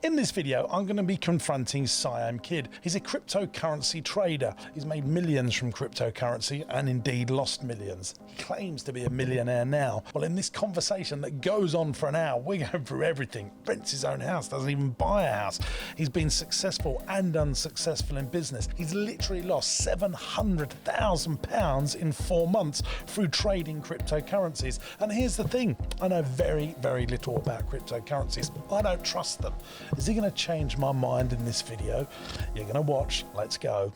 In this video, I'm going to be confronting Siam Kidd. He's a cryptocurrency trader. He's made millions from cryptocurrency and indeed lost millions. He claims to be a millionaire now. Well, in this conversation that goes on for an hour, we're going through everything. Rents his own house, doesn't even buy a house. He's been successful and unsuccessful in business. He's literally lost £700,000 in 4 months through trading cryptocurrencies. And here's the thing, I know very, very little about cryptocurrencies. I don't trust them. Is he going to change my mind in this video? You're going to watch. Let's go.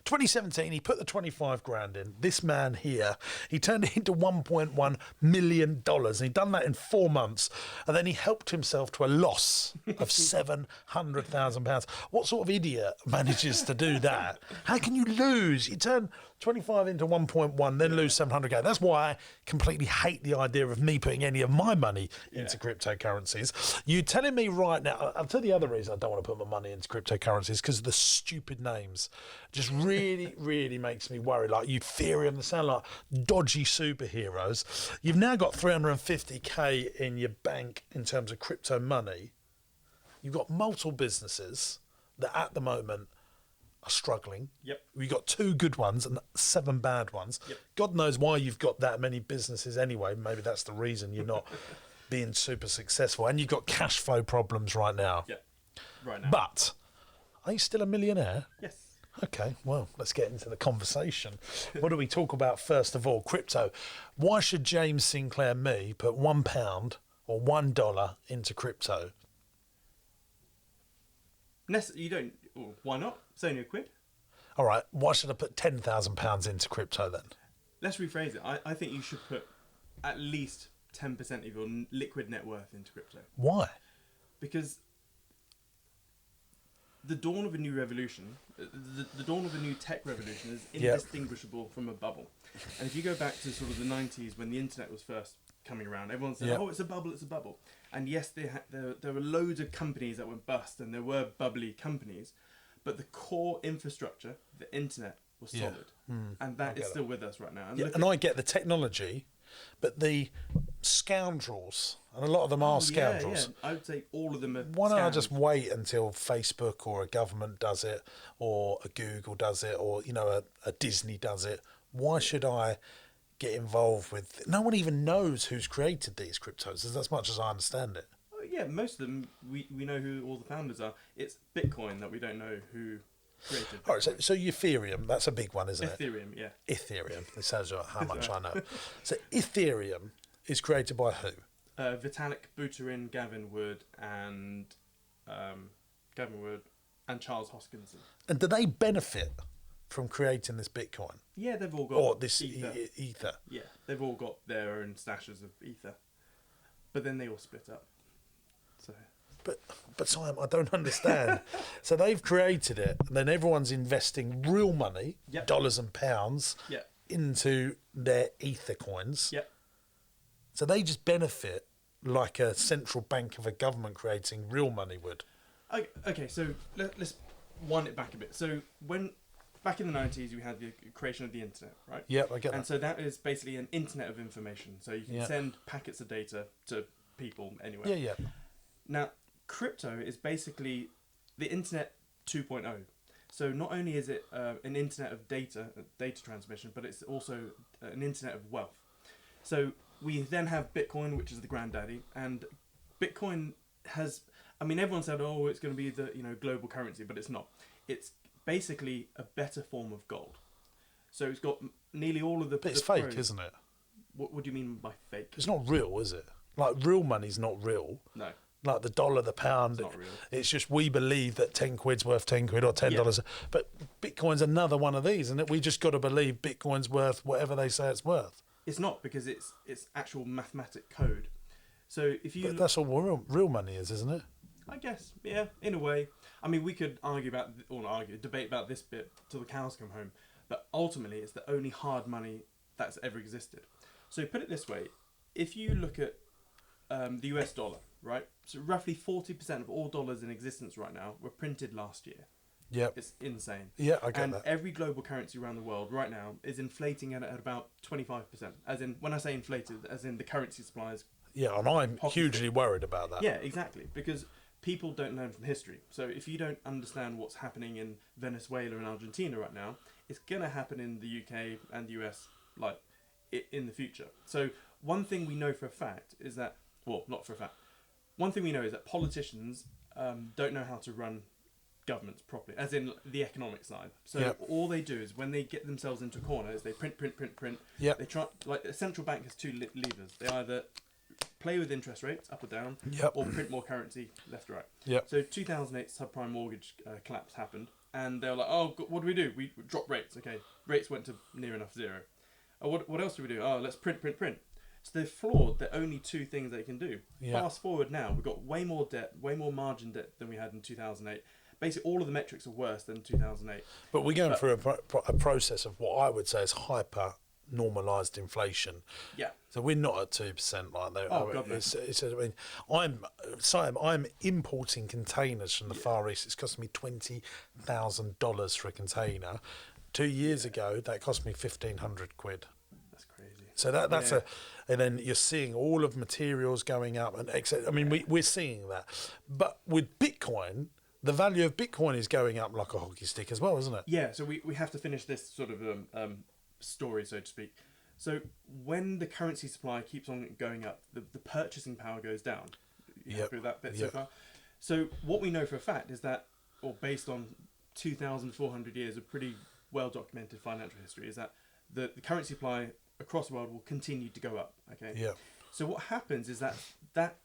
2017, he put the 25 grand in. This man here, he turned it into $1.1 million. And he'd done that in 4 months. And then he helped himself to a loss of £700,000. What sort of idiot manages to do that? How can you lose? You turn 25 into 1.1, then lose 700k. That's why I completely hate the idea of me putting any of my money into cryptocurrencies. You telling me right now, I'll tell you the other reason I don't want to put my money into cryptocurrencies, because of the stupid names. Just really, really makes me worry. Like Ethereum, they sound like dodgy superheroes. You've now got 350k in your bank in terms of crypto money. You've got multiple businesses that at the moment are struggling. Yep. We've got 2 good ones and 7 bad ones. Yep. God knows why you've got that many businesses anyway. Maybe that's the reason you're not being super successful. And you've got cash flow problems right now. Yeah, right now. But are you still a millionaire? Yes. Okay, well, let's get into the conversation. What do we talk about first of all? Crypto. Why should James Sinclair me put £1 or $1 into crypto? You don't. Well, why not? It's only a quid. All right, why should I put £10,000 into crypto then? Let's rephrase it. I think you should put at least 10% of your liquid net worth into crypto. Why? Because the dawn of a new revolution, the dawn of a new tech revolution is indistinguishable from a bubble. And if you go back to sort of the 90s when the internet was first coming around, everyone said, oh, it's a bubble, it's a bubble. And yes, there were loads of companies that went bust, and there were bubbly companies, but the core infrastructure, the internet, was solid. And that is still with us right now. And I get the technology, but the scoundrels, and a lot of them are scoundrels. Yeah. I would say all of them are Why don't I scams. just wait until Facebook or a government does it, or a Google does it, or a Disney does it? Why should I get involved with? No one even knows who's created these cryptos, as much as I understand it. Oh, yeah, most of them we know who all the founders are. It's Bitcoin that we don't know who created. All right, so Ethereum, that's a big one, isn't it? Ethereum, yeah. Ethereum. It sounds like how much I know. So Ethereum is created by who? Vitalik Buterin, Gavin Wood, and Charles Hoskinson. And do they benefit from creating this Bitcoin? Yeah, they've all got Or this ether. ether? Yeah, they've all got their own stashes of ether, but then they all split up. So. But Simon, I don't understand. So they've created it, and then everyone's investing real money, dollars and pounds, into their ether coins. Yep. So they just benefit like a central bank of a government creating real money would. Okay, so let's wind it back a bit. So back in the 90s, we had the creation of the internet, right? Yeah, I get that. And so that is basically an internet of information. So you can send packets of data to people anywhere. Yeah. Now, crypto is basically the internet 2.0. So not only is it an internet of data transmission, but it's also an internet of wealth. So we then have Bitcoin, which is the granddaddy, and Bitcoin has, everyone said, oh, it's going to be the global currency, but it's not. It's basically a better form of gold. So it's got nearly all of the. But it's fake, isn't it? What do you mean by fake? It's not real, is it? Like real money's not real. No. Like the dollar, the pound, it's not real. It's just we believe that 10 quid's worth 10 quid or $10. Yeah. But Bitcoin's another one of these, and we just got to believe Bitcoin's worth whatever they say it's worth. It's not, because it's actual mathematic code. So if you... But that's all real money is, isn't it? I guess, yeah, in a way. We could debate about this bit till the cows come home. But ultimately, it's the only hard money that's ever existed. So put it this way. If you look at the US dollar, right? So roughly 40% of all dollars in existence right now were printed last year. Yeah. It's insane. Yeah, I get that. And every global currency around the world right now is inflating at about 25%. As in, when I say inflated, as in the currency supply is Yeah, and I'm Hockey hugely worried about that. Yeah, exactly. Because people don't learn from history. So if you don't understand what's happening in Venezuela and Argentina right now, it's going to happen in the UK and the US like in the future. So one thing we know for a fact is that, well, not for a fact. One thing we know is that politicians don't know how to run governments properly, as in the economic side. So all they do is when they get themselves into a corner is they print. Yep. They try, like a central bank has two levers. They either play with interest rates up or down, Yep. or print more currency left or right. Yep. So 2008 subprime mortgage collapse happened, and they were like, oh, what do? We drop rates. Okay, rates went to near enough zero. What else do we do? Oh, let's print. So they've flawed the only two things they can do. Yeah. Fast forward now, we've got way more debt, way more margin debt than we had in 2008. Basically, all of the metrics are worse than 2008. But we're going through a process of what I would say is hyper normalised inflation. Yeah. So we're not at 2% like that. Oh, God, no. I'm importing containers from the Far East. It's costing me $20,000 for a container. 2 years ago, that cost me 1,500 quid. That's crazy. So that's and then you're seeing all of materials going up and etc. I mean, we're seeing that. But with Bitcoin, the value of Bitcoin is going up like a hockey stick as well, isn't it? Yeah, so we have to finish this sort of story, so to speak. So when the currency supply keeps on going up, the purchasing power goes down. You happy with that bit so far? So what we know for a fact is that, or based on 2,400 years of pretty well-documented financial history, is that the currency supply across the world will continue to go up. Okay. Yeah. So what happens is that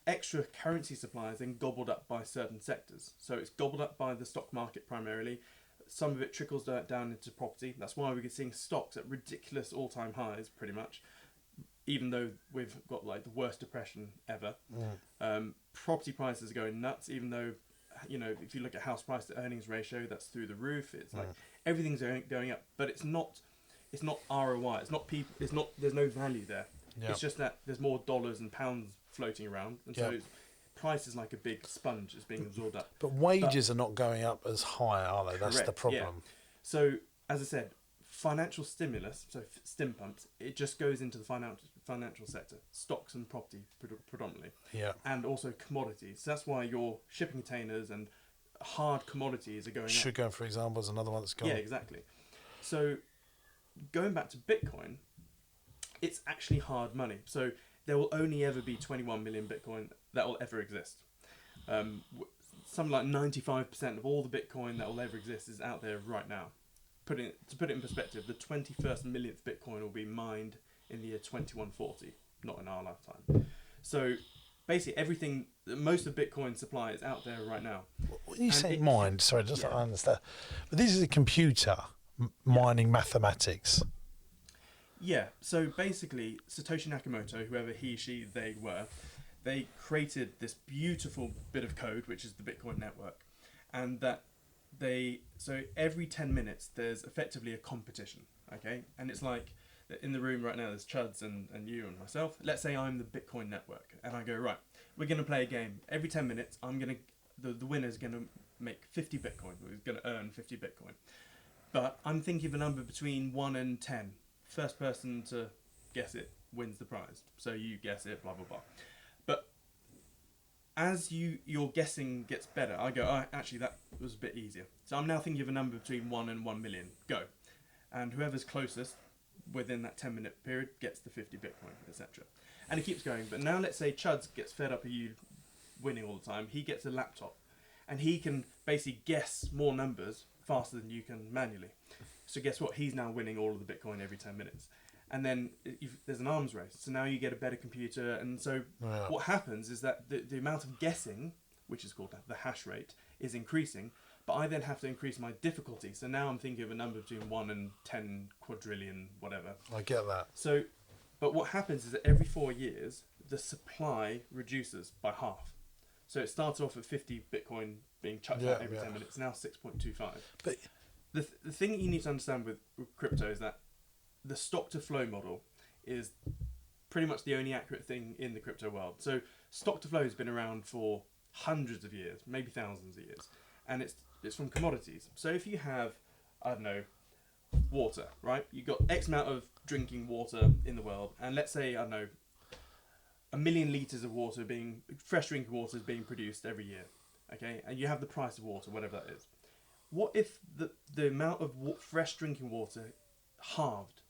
extra currency supply is then gobbled up by certain sectors. So it's gobbled up by the stock market primarily. Some of it trickles down into property. That's why we're seeing stocks at ridiculous all-time highs, pretty much, even though we've got like the worst depression ever. Property prices are going nuts, even though, you know, if you look at house price to earnings ratio, that's through the roof. It's like everything's going up, but it's not ROI. It's not people. It's not. There's no value there. Yeah. It's just that there's more dollars and pounds floating around, and so price is like a big sponge that's being absorbed up. But wages are not going up as high, are they? That's the problem. Yeah. So, as I said, financial stimulus, so stim pumps, it just goes into the financial sector, stocks and property predominantly, and also commodities. So that's why your shipping containers and hard commodities are going up. Sugar, for example, is another one that's gone. Yeah, exactly. So, going back to Bitcoin, it's actually hard money. So there will only ever be 21 million Bitcoin that will ever exist. Something like 95% of all the Bitcoin that will ever exist is out there right now. To put it in perspective, the 21st millionth Bitcoin will be mined in the year 2140, not in our lifetime. So basically most of Bitcoin supply is out there right now. When you say mined, sorry, just so I understand. But this is a computer mining mathematics. Yeah, so basically, Satoshi Nakamoto, whoever he, she, they were, they created this beautiful bit of code, which is the Bitcoin network, and so every 10 minutes, there's effectively a competition, okay? And it's like, in the room right now, there's Chuds and you and myself. Let's say I'm the Bitcoin network, and I go, right, we're going to play a game. Every 10 minutes, the winner's going to make 50 Bitcoin. We're going to earn 50 Bitcoin. But I'm thinking of a number between 1 and 10. First person to guess it wins the prize. So you guess it, blah, blah, blah. But as your guessing gets better, I go, oh, actually, that was a bit easier. So I'm now thinking of a number between 1 and 1 million. Go. And whoever's closest within that 10-minute period gets the 50 Bitcoin, etc. And it keeps going. But now let's say Chuds gets fed up of you winning all the time. He gets a laptop. And he can basically guess more numbers faster than you can manually. So guess what? He's now winning all of the Bitcoin every 10 minutes. And then there's an arms race. So now you get a better computer. And so what happens is that the amount of guessing, which is called the hash rate, is increasing. But I then have to increase my difficulty. So now I'm thinking of a number between 1 and 10 quadrillion, whatever. I get that. So, but what happens is that every 4 years, the supply reduces by half. So it started off at 50 Bitcoin being chucked out every 10 minutes. Now 6.25. But the thing that you need to understand with crypto is that the stock to flow model is pretty much the only accurate thing in the crypto world. So stock to flow has been around for hundreds of years, maybe thousands of years, and it's from commodities. So if you have, I don't know, water, right? You've got X amount of drinking water in the world, and let's say, I don't know, 1 million litres of fresh drinking water is being produced every year, okay, and you have the price of water, whatever that is. What if the amount of fresh drinking water halved?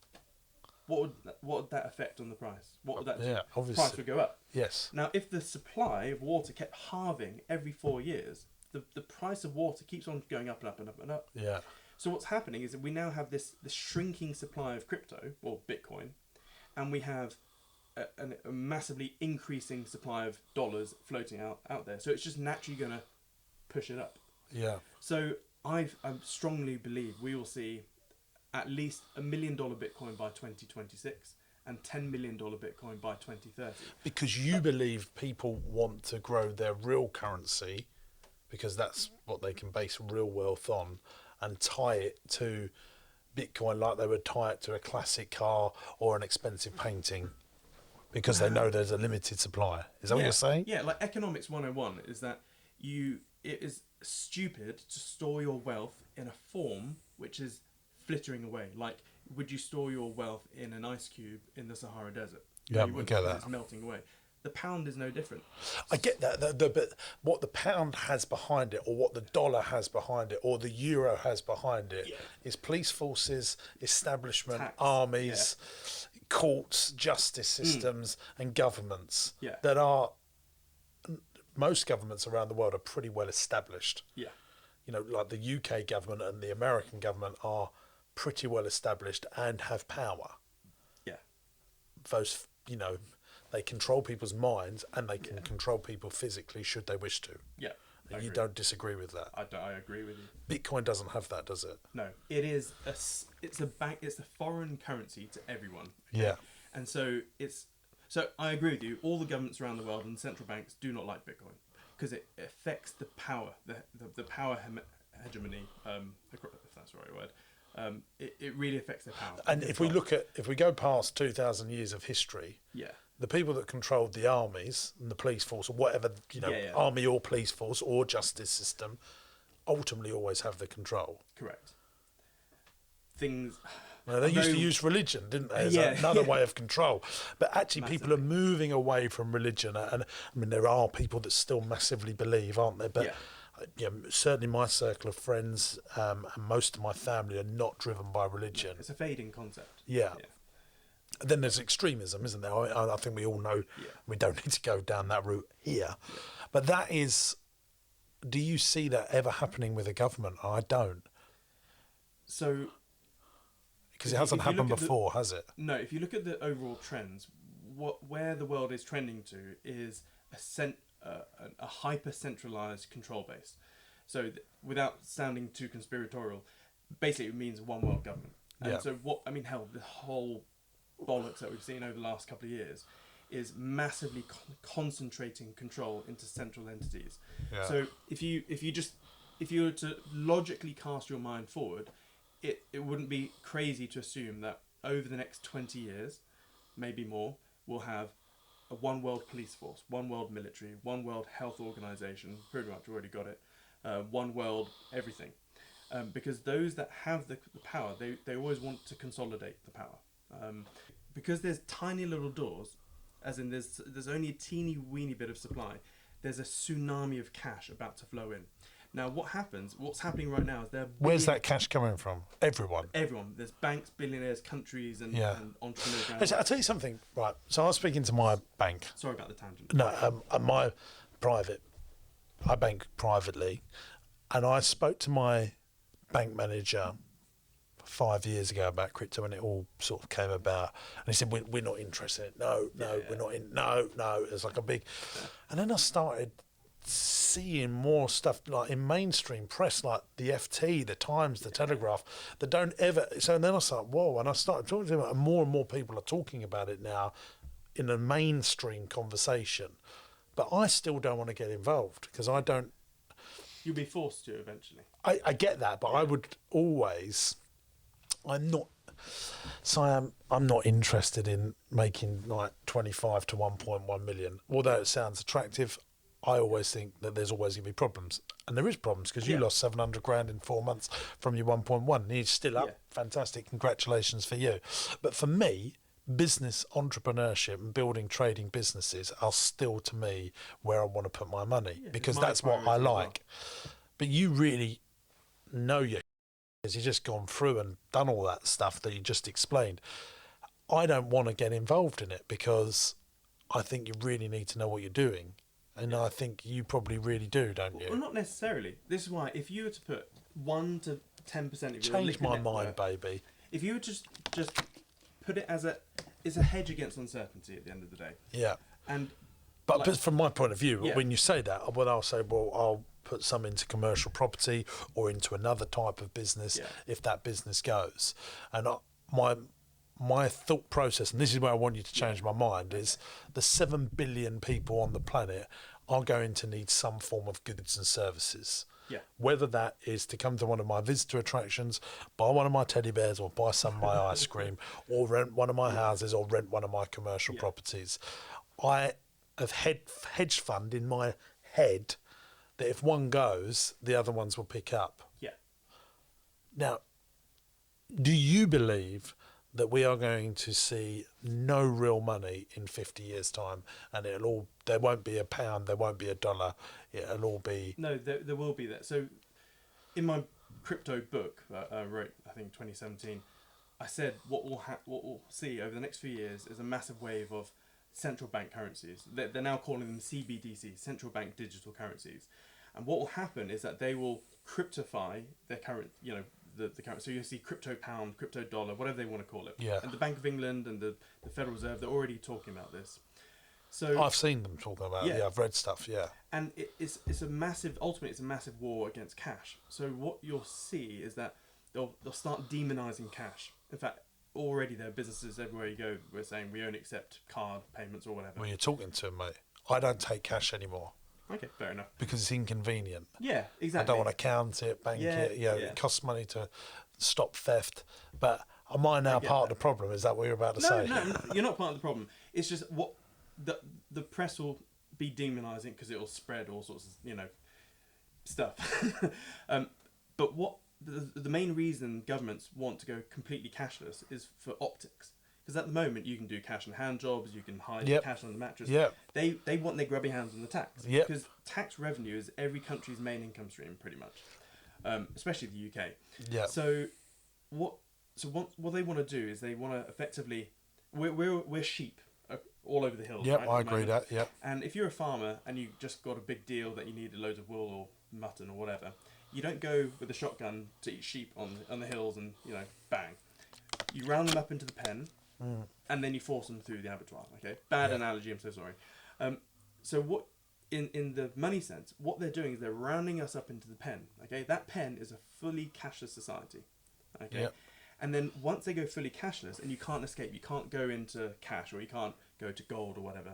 What would that affect on the price? What would that obviously. price would go up? Yes. Now, if the supply of water kept halving every 4 years, the price of water keeps on going up and up and up and up. Yeah. So what's happening is that we now have this shrinking supply of crypto, or Bitcoin, and we have a massively increasing supply of dollars floating out there. So it's just naturally going to push it up. Yeah. So I strongly believe we will see at least $1 million Bitcoin by 2026 and $10 million Bitcoin by 2030. Because you believe people want to grow their real currency because that's what they can base real wealth on, and tie it to Bitcoin like they would tie it to a classic car or an expensive painting, because they know there's a limited supply. Is that what you're saying? Yeah, like Economics 101 is that it is stupid to store your wealth in a form which is flittering away. Like, would you store your wealth in an ice cube in the Sahara Desert? Yeah, you I get that. It's melting away. The pound is no different. I get that, but what the pound has behind it, or what the dollar has behind it, or the euro has behind it, is police forces, establishment, armies, courts, justice systems, and governments that are, most governments around the world are pretty well established. Yeah. You know, like the UK government and the American government are pretty well established and have power. Yeah. Those, you know, they control people's minds and they can control people physically should they wish to. Yeah. And you don't disagree with that? I agree with you. Bitcoin doesn't have that, does it? No. It's a foreign currency to everyone. Yeah. And so I agree with you. All the governments around the world and central banks do not like Bitcoin because it affects the power, the power hegemony, if that's the right word. It really affects their power. And if we go past 2,000 years of history, the people that controlled the armies and the police force, or whatever, army or police force or justice system, ultimately always have the control. Correct. Well, they used to use religion, didn't they, as another way of control. But actually, people are moving away from religion. And I mean, there are people that still massively believe, aren't there? But certainly my circle of friends and most of my family are not driven by religion. It's a fading concept. Yeah. And then there's extremism, isn't there? I think we all know we don't need to go down that route here. Yeah. But that is, do you see that ever happening with a government? I don't. So... Because it hasn't happened before, has it? No, if you look at the overall trends, where the world is trending to is a hyper-centralized control base. So without sounding too conspiratorial, basically it means one world government. And so the whole bollocks that we've seen over the last couple of years is massively concentrating control into central entities. Yeah. So if you were to logically cast your mind forward, it wouldn't be crazy to assume that over the next 20 years, maybe more, we'll have a one world police force, one world military, one world health organization, pretty much already got it, one world everything. Because those that have the power, they always want to consolidate the power. Because there's tiny little doors, as in there's only a teeny weeny bit of supply, there's a tsunami of cash about to flow in. Now, what's happening right now is where's that cash coming from? Everyone. There's banks, billionaires, countries, and entrepreneurs. I'll tell you something. Right. So I was speaking to my bank. Sorry about the tangent. No, I bank privately, and I spoke to my bank manager 5 years ago about crypto, and it all sort of came about. And he said, "We're not interested. No, we're not in. No." It's like a big. And then I started seeing more stuff like in mainstream press, like the FT, the Times, the Telegraph, that don't ever. So then I started, whoa, and I started talking to him, and more people are talking about it now in a mainstream conversation. But I still don't want to get involved because I don't. You'll be forced to eventually. I get that, but I would always. I'm not interested in making like 25 to 1.1 million. Although it sounds attractive, I always think that there's always going to be problems. And there is problems because you lost 700 grand in 4 months from your 1.1 and you're still up. Yeah. Fantastic. Congratulations for you. But for me, business entrepreneurship and building trading businesses are still, to me, where I want to put my money, Yeah, because it's my that's what I priority as well. like. But you really know your because you've just gone through and done all that stuff that you just explained. I don't want to get involved in it because I think you really need to know what you're doing. And I think you probably really do, don't you? Well, not necessarily. This is why if you were to put 1 to 10% of your Change liquid my net mind, worth, baby. if you would just put it as it's a hedge against uncertainty at the end of the day. Yeah. And But from my point of view, Yeah. when you say that, well, I'll say, well, I'll put some into commercial property or into another type of business if that business goes. And my thought process, and this is where I want you to change my mind, is the 7 billion people on the planet are going to need some form of goods and services. Yeah. Whether that is to come to one of my visitor attractions, buy one of my teddy bears or buy some of my ice cream, or rent one of my houses or rent one of my commercial properties. I have hedge fund in my head that if one goes, the other ones will pick up. Yeah. Now, do you believe that we are going to see no real money in 50 years' time, and there won't be a pound, there won't be a dollar, it'll all be... No, there will be that. So in my crypto book I wrote, I think 2017, I said what we'll see over the next few years is a massive wave of central bank currencies. They're now calling them CBDCs, central bank digital currencies. And what will happen is that they will cryptify their current, the current. So you'll see crypto pound, crypto dollar, whatever they want to call it. Yeah. And the Bank of England and the Federal Reserve, they're already talking about this. So I've seen them talking about it. Yeah, I've read stuff, yeah. And it's a massive, ultimately it's a massive war against cash. So what you'll see is that they'll start demonizing cash. In fact, already there are businesses everywhere you go, we're saying we only accept card payments or whatever. Well, you're talking to them, mate. I don't take cash anymore. Okay, fair enough. Because it's inconvenient. Yeah, exactly. I don't want to count it, bank it. It costs money to stop theft. But am I now part of the problem? Is that what you're about to say? No, you're not part of the problem. It's just what the press will be demonizing because it will spread all sorts of stuff. But what the main reason governments want to go completely cashless is for optics. Because at the moment you can do cash and hand jobs, you can hide cash on the mattress. Yep. They want their grubby hands on the tax. Yep. Because tax revenue is every country's main income stream, pretty much, especially the UK. Yeah. So what they want to do is they want to effectively we're sheep all over the hills. Yep, right, I agree with that. Yep. And if you're a farmer and you just got a big deal that you needed loads of wool or mutton or whatever, you don't go with a shotgun to eat sheep on the hills and bang. You round them up into the pen. And then you force them through the abattoir. Okay, bad analogy. I'm so sorry. So what in the money sense, what they're doing is they're rounding us up into the pen. Okay, that pen is a fully cashless society. Okay, and then once they go fully cashless, and you can't escape, you can't go into cash or you can't go to gold or whatever.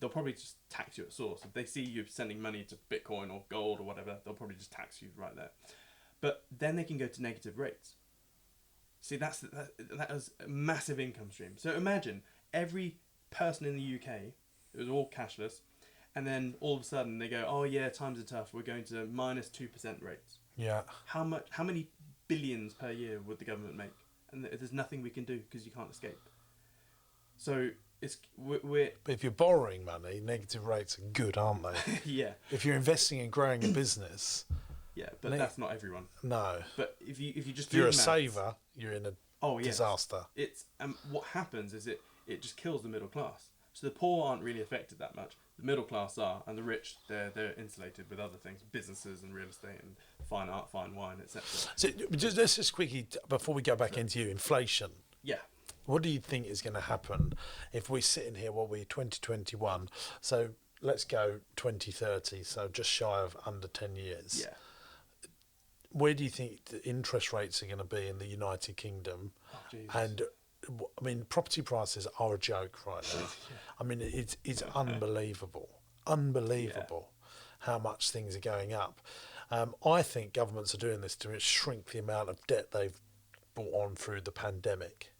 They'll probably just tax you at source. If they see you sending money to Bitcoin or gold or whatever, they'll probably just tax you right there. But then they can go to negative rates. See, that is a massive income stream. So imagine every person in the UK, it was all cashless, and then all of a sudden they go, oh yeah, times are tough, we're going to -2% rates. Yeah. How many billions per year would the government make? And there's nothing we can do because you can't escape. So we're But if you're borrowing money, negative rates are good, aren't they? yeah. If you're investing in growing a business... Yeah, but that's not everyone. No. But if you just if you're a maths, saver, you're in a disaster. It's what happens is it just kills the middle class. So the poor aren't really affected that much. The middle class are, and the rich they're insulated with other things, businesses and real estate and fine art, fine wine, etc. So let's just quickly, before we go back into you, inflation. Yeah. What do you think is going to happen if we sit in here, 2021, so let's go 2030, so just shy of under 10 years. Yeah. Where do you think the interest rates are going to be in the United Kingdom? Oh, Jesus. And I mean, property prices are a joke right now. I mean, it's unbelievable how much things are going up. I think governments are doing this to shrink the amount of debt they've brought on through the pandemic.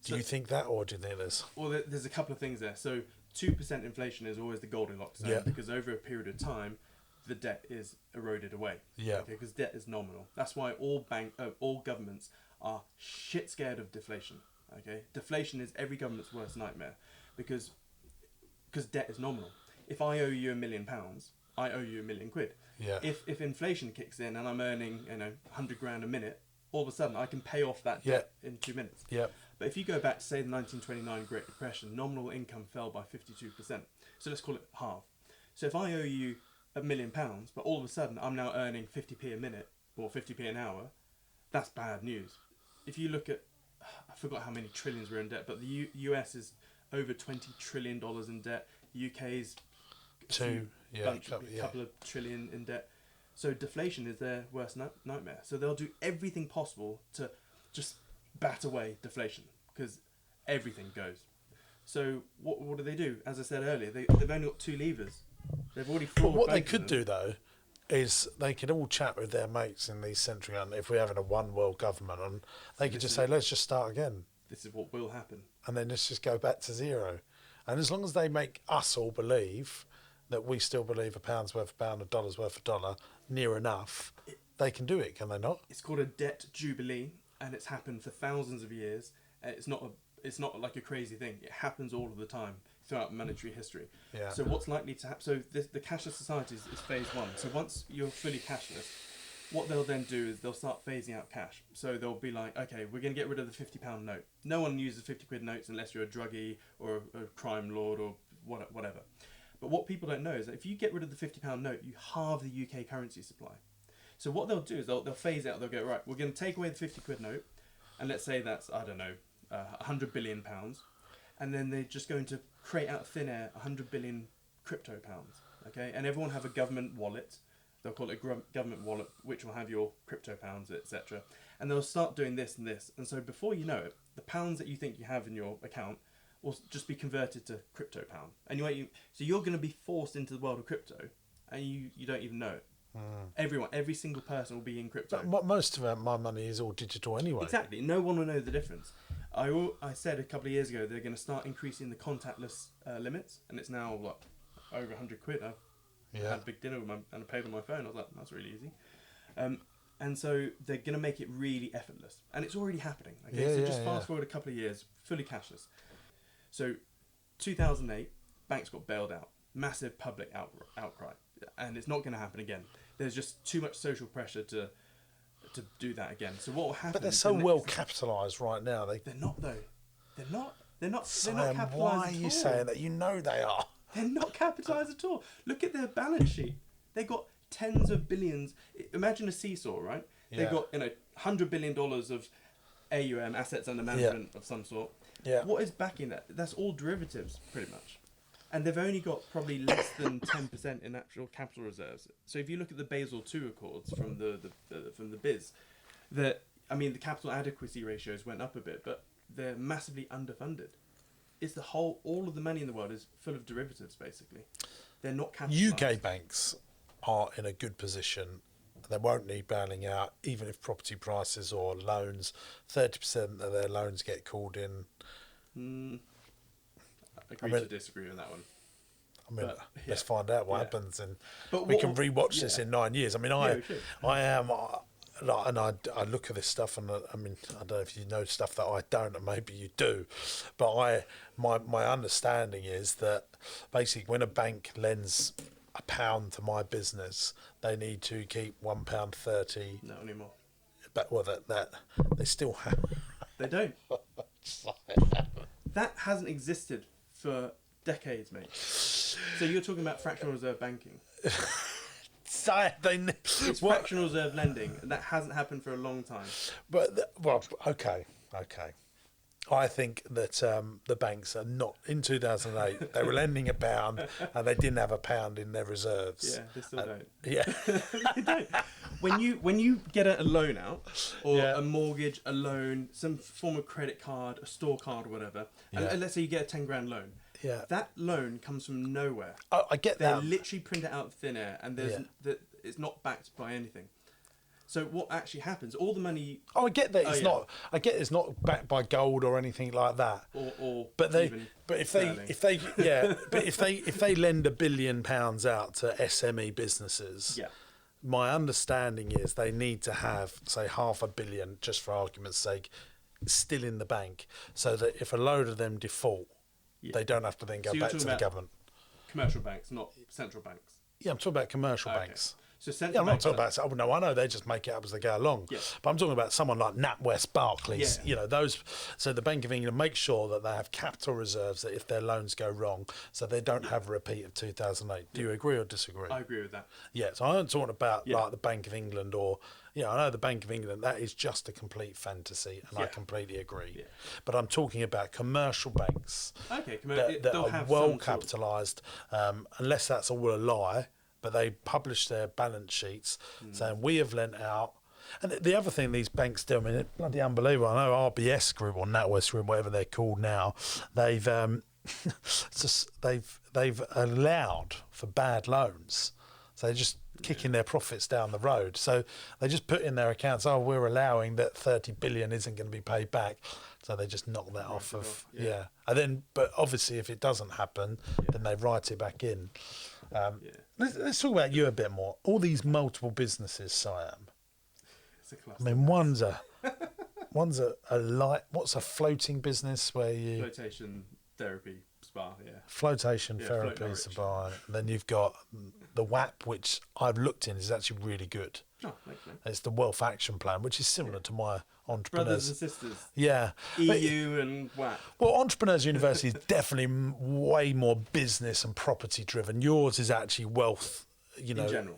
Do you think that, or do you think there's... Well, there's a couple of things there. So 2% inflation is always the Goldilocks zone because over a period of time, the debt is eroded away. Yeah. Okay, because debt is nominal. That's why all governments are shit scared of deflation. Okay, deflation is every government's worst nightmare because debt is nominal. If I owe you £1 million, I owe you £1,000,000. Yeah. If inflation kicks in and I'm earning 100 grand a minute, all of a sudden I can pay off that debt in 2 minutes. Yeah. But if you go back to say the 1929 Great Depression, nominal income fell by 52%. So let's call it half. So if I owe you £1 million, but all of a sudden I'm now earning 50p a minute or 50p an hour, that's bad news. If you look at, I forgot how many trillions we're in debt, but the US is over $20 trillion in debt. UK's couple of trillion in debt. So deflation is their worst nightmare. So they'll do everything possible to just bat away deflation because everything goes. So what do? As I said earlier, they've only got two levers. They've already floored. But what they could do though is they could all chat with their mates in these century, and if we're having a one world government, and they could just say, let's just start again. This is what will happen. And then let's just go back to zero. And as long as they make us all believe that we still believe a pound's worth a pound, a dollar's worth a dollar, near enough, they can do it, can they not? It's called a debt jubilee, and it's happened for thousands of years. It's not like a crazy thing. It happens all of the time throughout monetary history. Yeah. So what's likely to happen? So the cashless society is phase one. So once you're fully cashless, what they'll then do is they'll start phasing out cash. So they'll be like, okay, we're going to get rid of the £50 note. No one uses 50 quid notes unless you're a druggie or a crime lord or whatever. But what people don't know is that if you get rid of the £50 note, you halve the UK currency supply. So what they'll do is they'll phase out. They'll go, right, we're going to take away the 50 quid note, and let's say that's, I don't know, £100 billion, and then they're just going to create out of thin air 100 billion crypto pounds. Okay, and everyone have a government wallet. They'll call it a government wallet, which will have your crypto pounds, etc. And they'll start doing this and this. And so before you know it, the pounds that you think you have in your account will just be converted to crypto pound. And so you're going to be forced into the world of crypto, and you don't even know it. Every single person will be in crypto. But most of my money is all digital anyway. Exactly. No one will know the difference. I said a couple of years ago they're going to start increasing the contactless limits, and it's now like over 100 quid. I had a big dinner and I paid on my phone. I was like, that's really easy. And so they're going to make it really effortless, and it's already happening. Okay, so just fast forward a couple of years, fully cashless. So 2008, banks got bailed out, massive public outcry, and it's not going to happen again. There's just too much social pressure to do that again. So what will happen? But they're so well capitalised right now. They're not though. They're not. They're not Sam, capitalised. why are you saying that? You know they are. They're not capitalised at all. Look at their balance sheet. They got tens of billions. Imagine a seesaw, right? They've got $100 billion of AUM, assets under management of some sort. Yeah. What is backing that? That's all derivatives, pretty much. And they've only got probably less than 10% in actual capital reserves. So if you look at the Basel II Accords from the biz, the capital adequacy ratios went up a bit, but they're massively underfunded. It's all of the money in the world is full of derivatives, basically. They're not capitalised. UK banks are in a good position. They won't need bailing out, even if property prices or loans, 30% of their loans get called in. Agree to disagree on that one. Let's find out what happens, and but we can rewatch this in 9 years. I look at this stuff, and I don't know if you know stuff that I don't, and maybe you do, but my understanding is that basically when a bank lends £1 to my business, they need to keep £1.30. Not anymore. But that they still have. They don't. That hasn't existed for decades, mate. So you're talking about fractional reserve banking. It's fractional reserve lending, and that hasn't happened for a long time. But okay. I think that the banks are not in 2008. They were lending £1, and they didn't have £1 in their reserves. Yeah, they still don't. Yeah, they don't. When you get a loan out, or a mortgage, a loan, some form of credit card, a store card, or whatever, and let's say you get a 10 grand loan. Yeah. That loan comes from nowhere. I get that. They literally print it out of thin air, and it's not backed by anything. So what actually happens? All the money. I get that it's not. I get it's not backed by gold or anything like that. But if they lend £1 billion out to SME businesses, my understanding is they need to have, say, £500 million, just for argument's sake, still in the bank, so that if a load of them default, Yeah. they don't have to then go So you're back to talking the about government. commercial banks, not central banks. Yeah, I'm talking about commercial Okay. banks. So central Yeah, I'm not banks. talking about. Oh no, I know they just make it up as they go along. Yeah. But I'm talking about someone like NatWest, Barclays. Yeah. You know those. So the Bank of England make sure that they have capital reserves that if their loans go wrong, so they don't have a repeat of 2008. Do you agree or disagree? I agree with that. Yeah. So I'm talking about Yeah. like the Bank of England or. Yeah, I know the Bank of England. That is just a complete fantasy, and I Yeah. completely agree. Yeah. But I'm talking about commercial banks Okay, that they'll are have well some sort of- capitalised, unless that's all a lie. But they publish their balance sheets saying we have lent out. And the other thing these banks do, I mean, it's bloody unbelievable. I know RBS Group or NatWest Group, whatever they're called now, they've they've allowed for bad loans. So they're just kicking their profits down the road. So they just put in their accounts, oh, we're allowing that 30 billion isn't going to be paid back. So they just knock that off of, yeah. And then, but obviously if it doesn't happen, then they write it back in. Let's talk about you a bit more. All these multiple businesses, Siam. It's a I cluster. mean, one's a light. What's a floating business where you Flotation therapy spa, yeah. flotation Yeah, therapy float is by. Then you've got the WAP, which I've looked in, is actually really good. Oh, thanks, mate. It's the Wealth Action Plan, which is similar to my entrepreneurs. Brothers and sisters. Yeah. But- EU and WAP. well, Entrepreneurs University is definitely way more business and property driven. Yours is actually wealth. You know, general,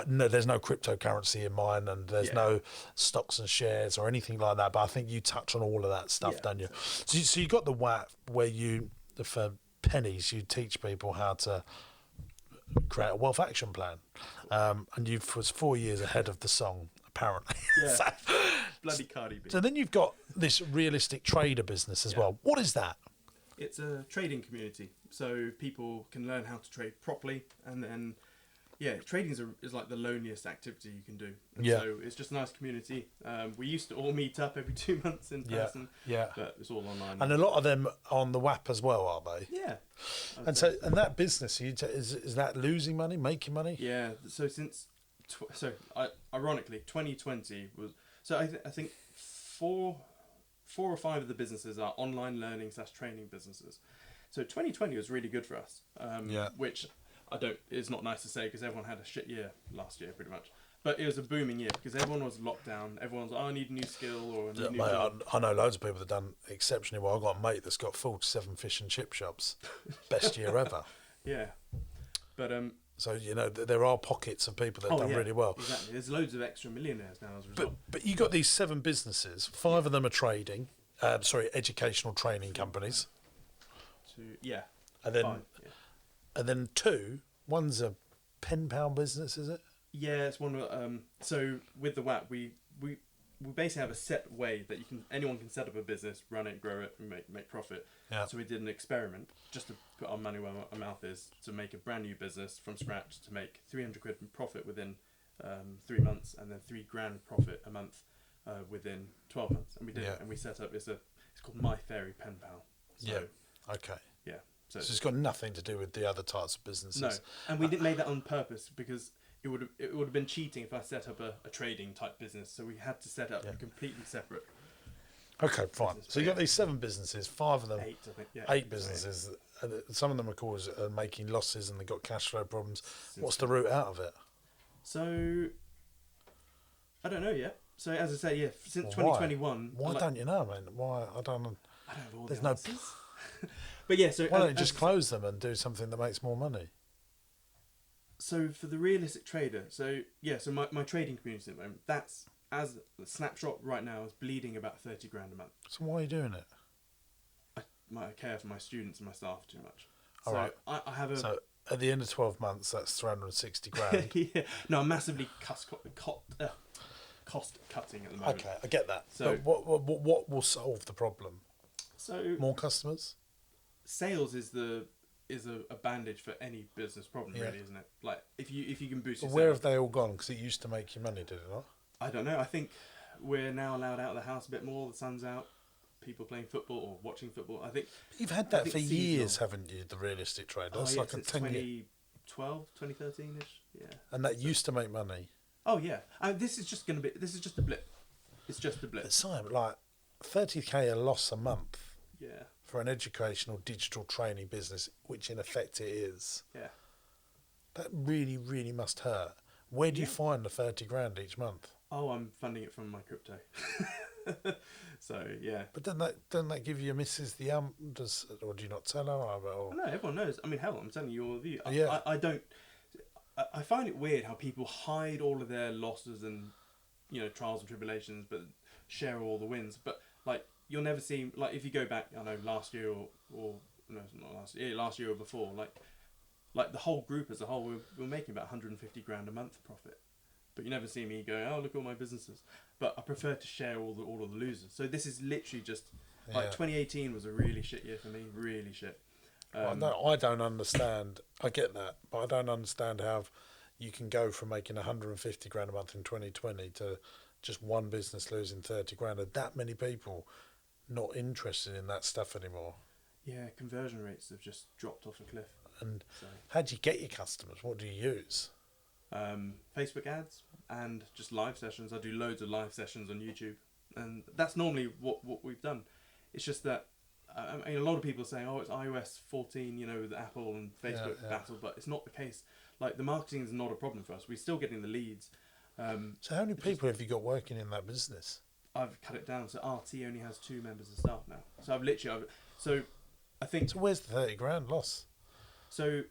no, there's no cryptocurrency in mine, and there's Yeah. no stocks and shares or anything like that. But I think you touch on all of that stuff, Yeah, don't you? So you got the WAP where you, for pennies, you teach people how to create a wealth action plan, and you was 4 years ahead of the song apparently. Yeah. so, Bloody Cardi B. so then you've got this realistic trader business as well. What is that? It's a trading community, so people can learn how to trade properly, and then, yeah, trading is like the loneliest activity you can do. And Yeah. so it's just a nice community. We used to all meet up every 2 months in person, Yeah. but it's all online. And a lot of them on the WAP as well, are they? Yeah. And so, and that business, is that losing money, making money? Yeah. So since, ironically, 2020 was. So I think four or five of the businesses are online learning / training businesses. So 2020 was really good for us. Which it's not nice to say because everyone had a shit year last year, pretty much. But it was a booming year because everyone was locked down. Everyone was, I need a new skill or a new Mate, job. I know loads of people that done exceptionally well. I've got a mate that's got 47 fish and chip shops. Best year ever. Yeah. But So, you know, there are pockets of people that have done really well. Exactly. There's loads of extra millionaires now as a result. But you got these 7 businesses. 5 of them are trading, educational training companies. Yeah. And then, 5, yeah. and then 2, one's a pen pal business, is it? Yeah, it's one of so with the WAP we basically have a set way that anyone can set up a business, run it, grow it, and make profit. Yeah. So we did an experiment just to put our money where our mouth is, to make a brand new business from scratch, to make 300 quid in profit within 3 months, and then 3 grand profit a month within 12 months. And we did it, and we set up it's called My Fairy Pen Pal. So, yeah. Okay. Yeah. So it's got nothing to do with the other types of businesses. no, and we didn't make that on purpose because it would have been cheating if I set up a trading type business. So we had to set up completely separate. Okay, fine. So you got these 7 businesses, 5 of them, 8, I think. Yeah, 8 businesses. And some of them, of course, are making losses and they've got cash flow problems. What's the route out of it? So I don't know yet. So as I say, yeah, since Well, 2021. Why don't you know, man? Why? I don't know. I don't know all There's the no. answers. But yeah, so Why don't you just close them and do something that makes more money? So for the realistic trader, so my trading community at the moment, that's as a snapshot right now is bleeding about 30 grand a month. So why are you doing it? I care for my students and my staff too much. All so right. I have a So at the end of 12 months, that's 360 grand. yeah. No, I'm massively cost cutting at the moment. Okay, I get that. So- But what will solve the problem? So More customers? sales is a bandage for any business problem, really, isn't it? Like if you can boost your Where sales. have they all gone? Because it used to make you money, did it not? I don't know. I think we're now allowed out of the house a bit more. The sun's out. People playing football or watching football. I think You've had I that think for seasonal. years, haven't you? The realistic trade. That's like a since 10 year. 2012, 2013-ish. Yeah. And that used to make money. Oh yeah. This is just a blip. It's just a blip. But Simon, like, 30k a loss a month Yeah. for an educational digital training business, which in effect it is. Yeah. That really, really must hurt. Where do you Yeah. find the 30 grand each month? Oh, I'm funding it from my crypto. So yeah. But doesn't that give your missus the or do you not tell her? Or, No, everyone knows. I mean, hell, I'm telling you all of you. Yeah. I don't. I find it weird how people hide all of their losses and, you know, trials and tribulations, but share all the wins. But like, you'll never see, like, if you go back, I know, last year or no, not last year or before, like the whole group as a whole, we're making about 150 grand a month profit. But you never see me going, oh, look at all my businesses. But I prefer to share all of the losers. So this is literally just like 2018 was a really shit year for me, really shit. I don't understand. I get that, but I don't understand how you can go from making 150 grand a month in 2020 to just one business losing 30 grand, and that many people not interested in that stuff anymore. Yeah, conversion rates have just dropped off a cliff. And how do you get your customers? What do you use? Facebook ads and just live sessions. I do loads of live sessions on YouTube, and that's normally what we've done. It's just that I mean, a lot of people are saying, oh, it's iOS 14, you know, the Apple and Facebook battle, but it's not the case. Like, the marketing is not a problem for us. We're still getting the leads. So how many people have you got working in that business? I've cut it down. So RT only has 2 members of staff now. So so I think. So where's the 30 grand loss? So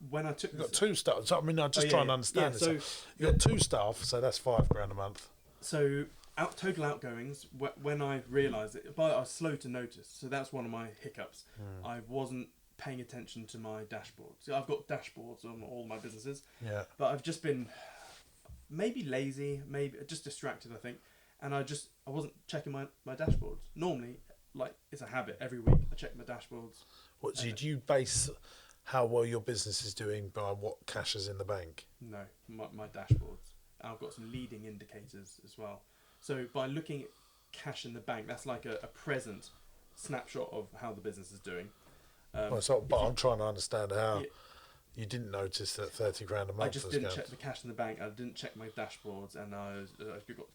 when I took. You've got 2 staff. So, I mean, I'm just trying to understand this. So you've got 2 staff, so that's 5 grand a month. So total outgoings, when I realised it, but I was slow to notice. So that's one of my hiccups. I wasn't paying attention to my dashboard. So I've got dashboards on all my businesses. Yeah. But I've just been maybe lazy, maybe just distracted, I think. And I wasn't checking my dashboards. Normally, like, it's a habit. Every week I check my dashboards. What, so do you base how well your business is doing by what cash is in the bank? No, my dashboards. I've got some leading indicators as well. So by looking at cash in the bank, that's like a present snapshot of how the business is doing. But I'm trying to understand how you didn't notice that 30 grand a month. I just didn't check the cash in the bank. I didn't check my dashboards, and I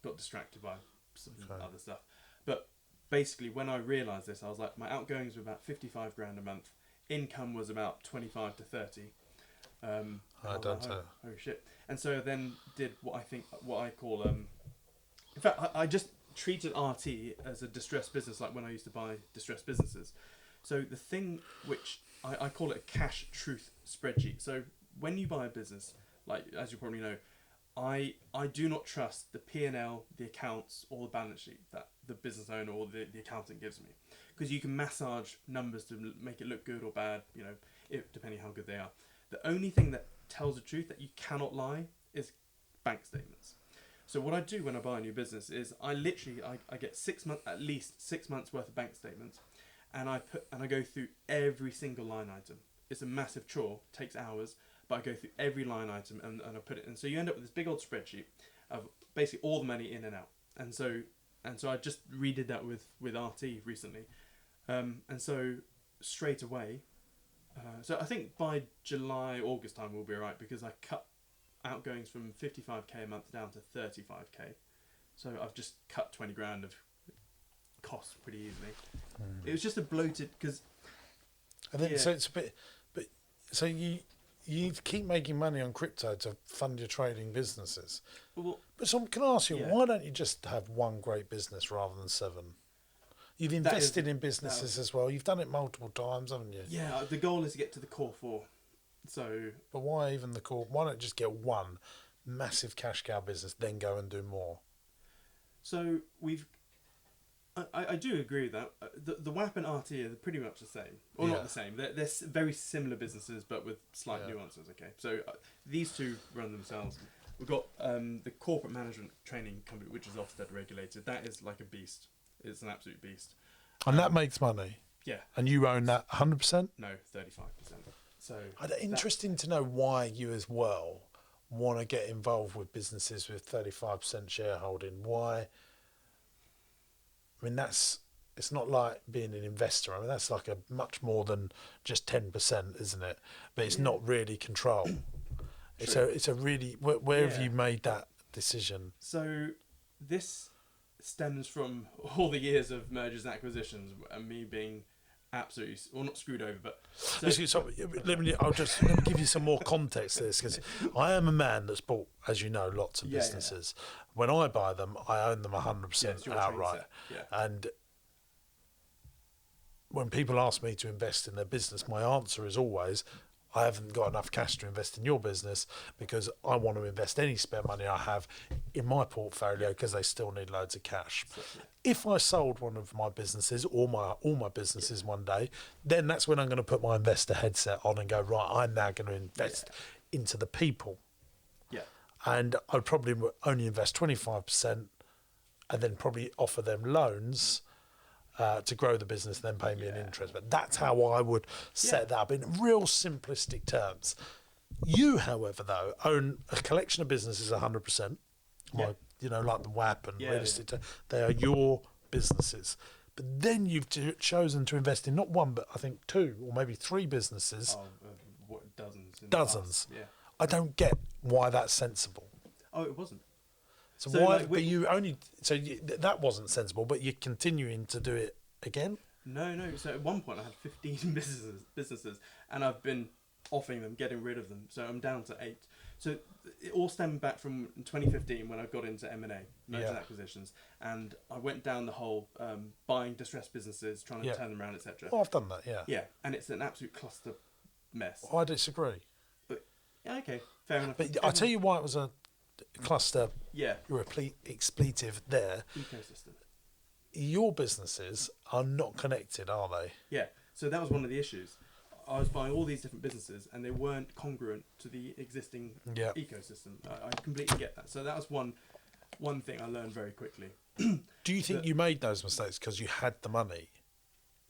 got distracted by some other stuff. But basically, when I realised this, I was like, my outgoings were about 55 grand a month. Income was about 25 to 30. I don't know. Oh shit! And so I then did what I call in fact, I just treated RT as a distressed business, like when I used to buy distressed businesses. So the thing which I call it a cash truth spreadsheet. So when you buy a business, like, as you probably know, I do not trust the P&L, the accounts, or the balance sheet that the business owner or the accountant gives me, because you can massage numbers to make it look good or bad, you know, depending how good they are. The only thing that tells the truth, that you cannot lie, is bank statements. So what I do when I buy a new business is I get at least 6 months worth of bank statements, and I go through every single line item. It's a massive chore, takes hours, but I go through every line item and I put it in. So you end up with this big old spreadsheet of basically all the money in and out. And so I just redid that with RT recently. And so straight away, so I think by July, August time we'll be alright, because I cut outgoings from 55k a month down to 35k. So I've just cut 20 grand of costs pretty easily. It was just a bloated, because I think so. It's a bit, but so you keep making money on crypto to fund your trading businesses. Well, but can I ask you, why don't you just have one great business rather than 7? You've invested in businesses as well. You've done it multiple times, haven't you? Yeah, the goal is to get to the core 4. So, but why even the core? Why not just get one massive cash cow business, then go and do more? So I do agree with that. The WAP and RT are pretty much the same, or not the same. They're very similar businesses, but with slight nuances. Okay, so these two run themselves. We've got the corporate management training company, which is Ofsted regulated. That is like a beast. It's an absolute beast. And that makes money. Yeah. And you own that 100%? No, 35%. So interesting to know why you as well want to get involved with businesses with 35% shareholding. Why? I mean, it's not like being an investor. I mean, that's like a much more than just 10%, isn't it? But it's not really control. It's a really, where have you made that decision? So this stems from all the years of mergers and acquisitions and me being absolutely, well, not screwed over, but let me give you some more context to this, because I am a man that's bought, as you know, lots of businesses. When I buy them, I own them 100% outright. And when people ask me to invest in their business, my answer is always, I haven't got enough cash to invest in your business, because I want to invest any spare money I have in my portfolio, because they still need loads of cash. If I sold one of my businesses, or all my businesses one day, then that's when I'm going to put my investor headset on and go, right, I'm now going to invest into the people. And I'd probably only invest 25% and then probably offer them loans to grow the business, then pay me an interest. But that's how I would set that up in real simplistic terms. You, however, though, own a collection of businesses 100%. Like the WAP and real estate. They are your businesses. But then you've chosen to invest in not one, but I think 2 or maybe 3 businesses. Dozens. Yeah. I don't get why that's sensible. Oh, it wasn't. So why? But you only that wasn't sensible. But you're continuing to do it again. No. So at one point I had 15 businesses, and I've been offering them, getting rid of them. So I'm down to 8. So it all stemmed back from 2015 when I got into M&A, mergers and acquisitions, and I went down the whole buying distressed businesses, trying to turn them around, etc. Well, I've done that. Yeah. Yeah, and it's an absolute cluster mess. I disagree. But okay, fair enough. But I'll tell you why it was a cluster. Yeah. Expletive there. Ecosystem. Your businesses are not connected, are they? Yeah. So that was one of the issues. I was buying all these different businesses, and they weren't congruent to the existing ecosystem. I completely get that. So that was one thing I learned very quickly. Do you think you made those mistakes because you had the money?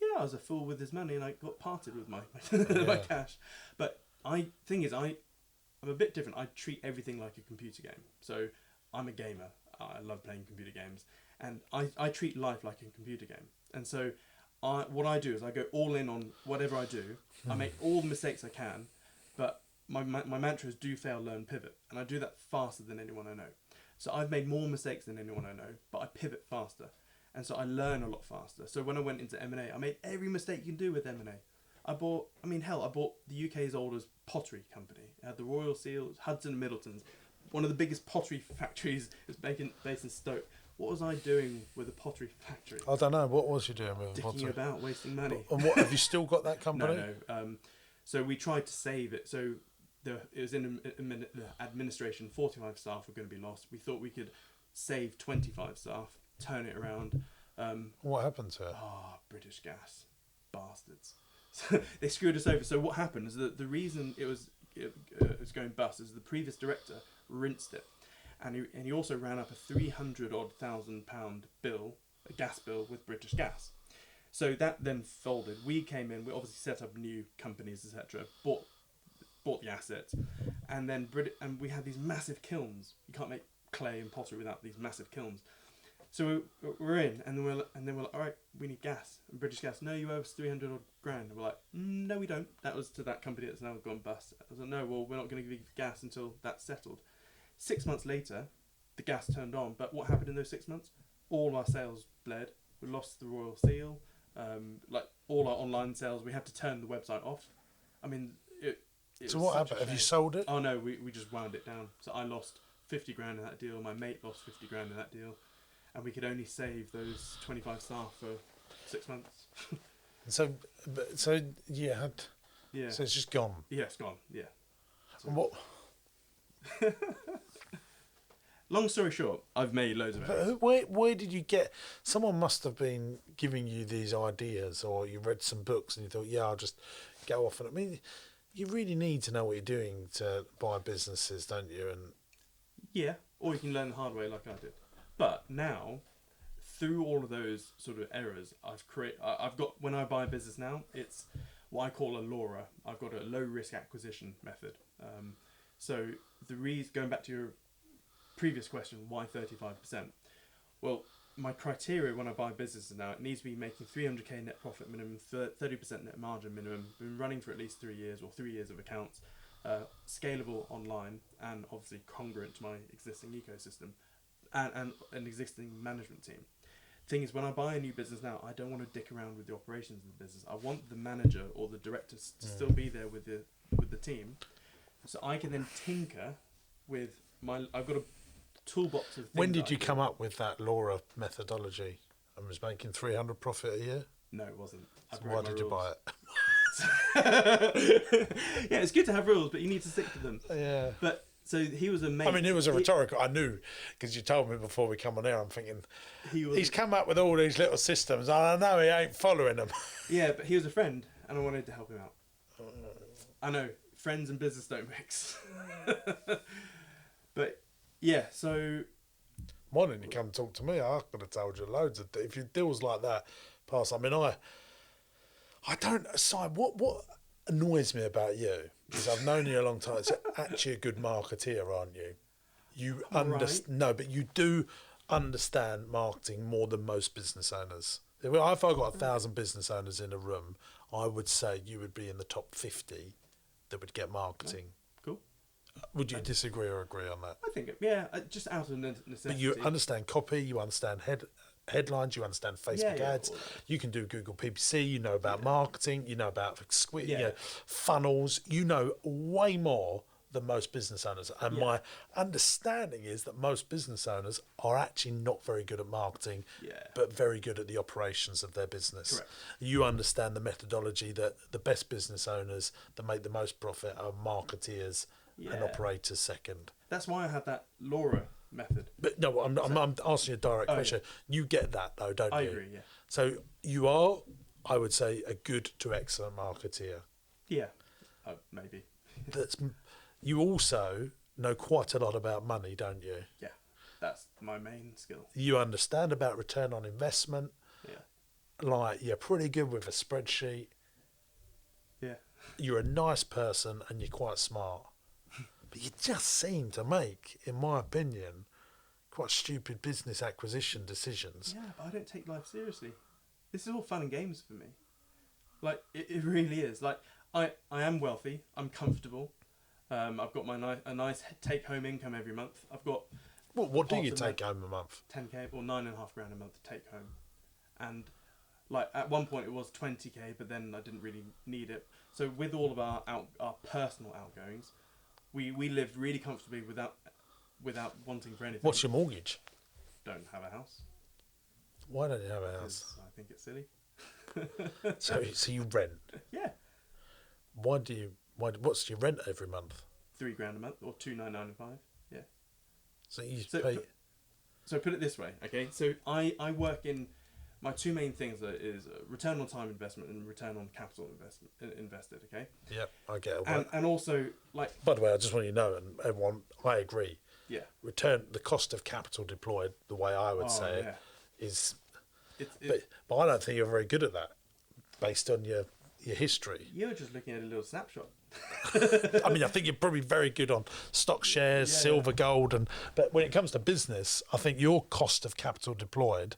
Yeah, I was a fool with his money, and I got parted with my my cash. But I'm a bit different. I treat everything like a computer game. So I'm a gamer. I love playing computer games, and I treat life like a computer game. And so what I do is I go all in on whatever I do. I make all the mistakes I can, but my mantra is do, fail, learn, pivot. And I do that faster than anyone I know. So I've made more mistakes than anyone I know, but I pivot faster. And so I learn a lot faster. So when I went into M&A, I made every mistake you can do with M&A. I bought the UK's oldest pottery company. It had the Royal Seals, Hudson and Middleton's. One of the biggest pottery factories is based in Stoke. What was I doing with a pottery factory? I don't know. What was you doing with pottery? Dicking about, wasting money. And what, have you still got that company? No. So we tried to save it. So it was in administration. 45 staff were going to be lost. We thought we could save 25 staff, turn it around. What happened to it? British Gas, bastards. So they screwed us over. So what happened is that the reason it was going bust is the previous director rinsed it. And he also ran up a £300,000 bill, a gas bill with British Gas. So that then folded. We came in, we obviously set up new companies, etc. Bought the assets, and then we had these massive kilns. You can't make clay and pottery without these massive kilns. So we're in, and then we're like, all right, we need gas. And British Gas, no, you owe us 300 odd grand. And we're like, no, we don't. That was to that company that's now gone bust. I was like, no, well, we're not going to give you gas until that's settled. 6 months later, the gas turned on, but what happened in those 6 months? All our sales bled. We lost the Royal Seal, like all our online sales. We had to turn the website off. I mean, so what happened? Have you sold it? Oh no, we just wound it down. So I lost 50 grand in that deal. My mate lost 50 grand in that deal, and we could only save those 25 staff for 6 months. So you had. Yeah. So it's just gone. Yeah, it's gone. Yeah. So. And what? Long story short, I've made loads of it. Where did you get? Someone must have been giving you these ideas, or you read some books and you thought, yeah, I'll just go off. And I mean, you really need to know what you're doing to buy businesses, don't you? And yeah, or you can learn the hard way, like I did. But now, through all of those sort of errors, I've got, when I buy a business now, it's what I call a LAURA. I've got a low risk acquisition method. So going back to your previous question, why 35%? Well, my criteria when I buy businesses now, it needs to be making 300k net profit minimum, 30% net margin minimum, been running for at least 3 years or 3 years of accounts, scalable online, and obviously congruent to my existing ecosystem. and an existing management team. Thing is, when I buy a new business now, I don't want to dick around with the operations of the business. I want the manager or the director to still be there with the team, so I can then tinker with my. I've got a toolbox of things. When did you come up with that Laura methodology? I was making 300 profit a year. No, it wasn't. So why did you buy it? Yeah, it's good to have rules, but you need to stick to them. Yeah. But so he was amazing. I mean, it was a rhetorical. I knew because you told me before we come on air. I'm thinking he's come up with all these little systems. I know he ain't following them. Yeah, but he was a friend, and I wanted to help him out. I know friends and business don't mix. But yeah, so why didn't you come talk to me? I could have told you loads of. If you deals like that, pass. I mean, I don't. Simon, what annoys me about you is I've known you a long time. It's actually a good marketeer, aren't you? You understand. No, but you do understand marketing more than most business owners. If I got 1,000 business owners in a room, I would say you would be in the top 50 that would get marketing. Cool. Would you disagree or agree on that? I think, yeah, just out of necessity. But you understand copy, you understand headlines, you understand Facebook ads, you can do Google PPC, you know about marketing, you know about funnels, you know way more than most business owners. And my understanding is that most business owners are actually not very good at marketing, but very good at the operations of their business. Correct. You understand the methodology that the best business owners that make the most profit are marketeers and operators second. That's why I had that Laura method. But no, I'm asking you a direct question. Yeah. You get that though, don't you? I agree, yeah. So you are, I would say, a good to excellent marketeer. Yeah, maybe. You also know quite a lot about money, don't you? Yeah, that's my main skill. You understand about return on investment. Yeah. Like, you're pretty good with a spreadsheet. Yeah. You're a nice person and you're quite smart. But you just seem to make, in my opinion, quite stupid business acquisition decisions. Yeah, but I don't take life seriously. This is all fun and games for me. Like, it really is. Like, I am wealthy. I'm comfortable. I've got a nice take-home income every month. I've got... What do you take home a month? 10k or 9.5 grand a month to take home. And, like, at one point it was 20k, but then I didn't really need it. So with all of our personal outgoings, we lived really comfortably without wanting for anything. What's your mortgage? Don't have a house. Why don't you have a house? I think it's silly. So you rent? Yeah. What's your rent every month? £3 grand a month, or 2,995. Yeah. So you pay. So put it this way, okay? So I work in my two main things is return on time investment and return on capital invested. Okay. Yep, I get it. And also, like. By the way, I just want you to know, and everyone, I agree. Yeah. The cost of capital deployed, the way I would say it, is. But I don't think you're very good at that, based on your history. You're just looking at a little snapshot. I mean, I think you're probably very good on stock shares, silver, gold, but when it comes to business, I think your cost of capital deployed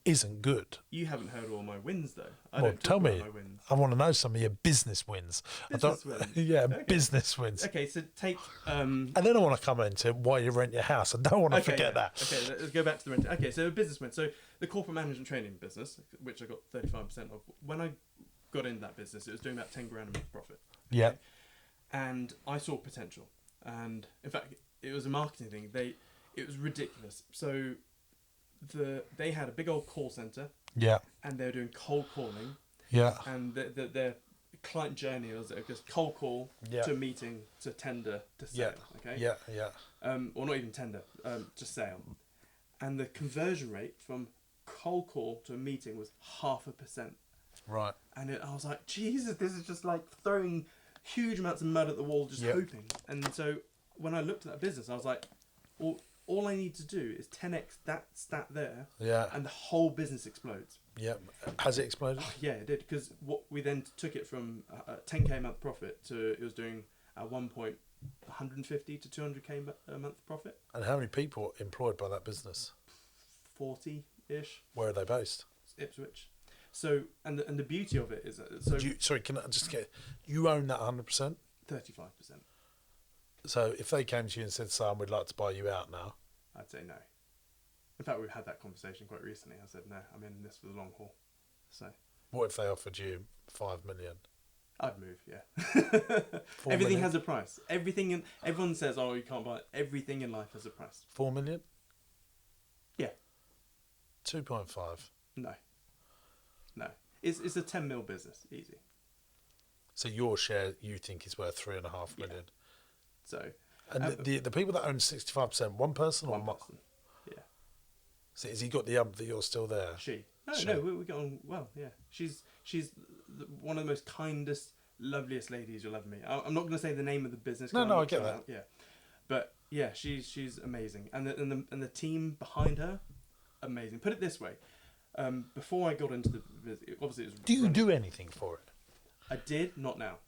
isn't good. You haven't heard all my wins though. Tell me. I want to know some of your business wins. Business wins. Yeah, okay. Business wins. Okay, so take. And then I want to come into why you rent your house. I don't want to forget that. Okay, let's go back to the rent. Okay, so a business win. So the corporate management training business, which I got 35% of, when I got into that business, it was doing about 10 grand a month profit. Yeah. Okay? And I saw potential. And in fact, it was a marketing thing. It was ridiculous. So they had a big old call center. Yeah. And they were doing cold calling. Yeah. And their client journey was just cold call to meeting to tender to sale. Yeah. Okay. Yeah. Yeah. Or not even tender, just sale. And the conversion rate from cold call to a meeting was 0.5%. Right. And I was like, Jesus, this is just like throwing huge amounts of mud at the wall, just hoping. And so when I looked at that business, I was like, well, all I need to do is 10x that stat there, and the whole business explodes. Yeah. Has it exploded? Yeah, it did. Because what we then took it from 10k a month profit to it was doing at 150 to 200k a month profit. And how many people employed by that business? 40-ish. Where are they based? Ipswich. So, and the beauty of it is that... sorry, can I just get... You own that 100%? 35%. So if they came to you and said, Sam, we'd like to buy you out now... I'd say no. In fact, we've had that conversation quite recently. I said, no, I'm in this for the long haul. So. What if they offered you 5 million? I'd move, yeah. 4 Everything million? has a price. Everyone says, oh, you can't buy it. Everything in life has a price. 4 million? Yeah. 2.5. No. It's a 10 mil business, easy. So your share, you think, is worth 3.5 million? So. And the people that own 65%, one person or one person. Yeah. So has he got the that you're still there? She. She. No, we get on well. Yeah, she's one of the most kindest, loveliest ladies you'll ever meet. I'm not going to say the name of the business. No, I get that. Yeah, but yeah, she's amazing, and the team behind her, amazing. Put it this way, before I got into the business, obviously it was. Do you do anything for it? I did, not now.